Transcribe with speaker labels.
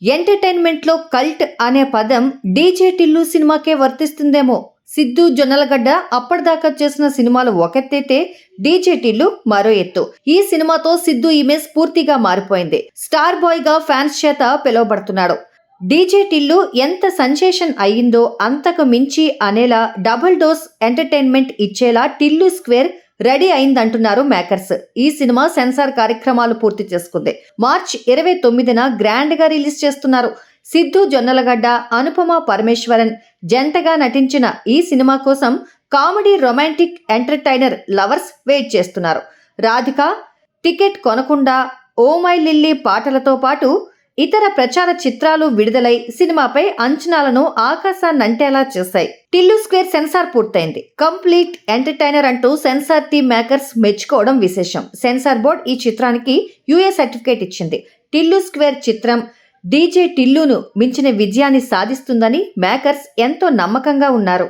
Speaker 1: Entertainment లో cult అనే పదం డీజే టిల్లు సినిమాకే వర్తిస్తుందేమో. సిద్ధు జొన్నలగడ్డ అప్పటిదాకా చేసిన సినిమాలు ఒకెత్తైతే డీజే టిల్లు మరో ఎత్తు. ఈ సినిమాతో సిద్ధు ఇమేజ్ పూర్తిగా మారిపోయింది. స్టార్ బాయ్ గా ఫ్యాన్స్ చేత పిలువబడుతున్నాడు. డీజే టిల్లు ఎంత సెన్సేషన్ అయ్యిందో అంతకు మించి అనేలా డబుల్ డోస్ ఎంటర్టైన్మెంట్ ఇచ్చేలా టిల్లు స్క్వేర్ రెడీ అయిందంటున్నారు మేకర్స్. ఈ సినిమా సెన్సార్ కార్యక్రమాలు పూర్తి చేసుకుంది. మార్చ్ 29న గ్రాండ్ గా రిలీజ్ చేస్తున్నారు. సిద్ధు జొన్నలగడ్డ, అనుపమ పరమేశ్వరన్ జంటగా నటించిన ఈ సినిమా కోసం comedy, romantic, entertainer lovers wait చేస్తున్నారు. రాధిక టికెట్ కొనకుండా, ఓ మై లిల్లీ పాటలతో పాటు ఇతర ప్రచార చిత్రాలు విడుదలై సినిమాపై అంచనాలను ఆకాశాన్నంటేలా చేశాయి. టిల్లు స్క్వేర్ సెన్సార్ పూర్తయింది. కంప్లీట్ ఎంటర్టైనర్ అంటూ సెన్సార్ టీమ్ మేకర్స్ మెచ్చుకోవడం విశేషం. సెన్సార్ బోర్డ్ ఈ చిత్రానికి యూఏ సర్టిఫికేట్ ఇచ్చింది. టిల్లు స్క్వేర్ చిత్రం డీజే టిల్లును మించిన విజయాన్ని సాధిస్తుందని మేకర్స్ ఎంతో నమ్మకంగా ఉన్నారు.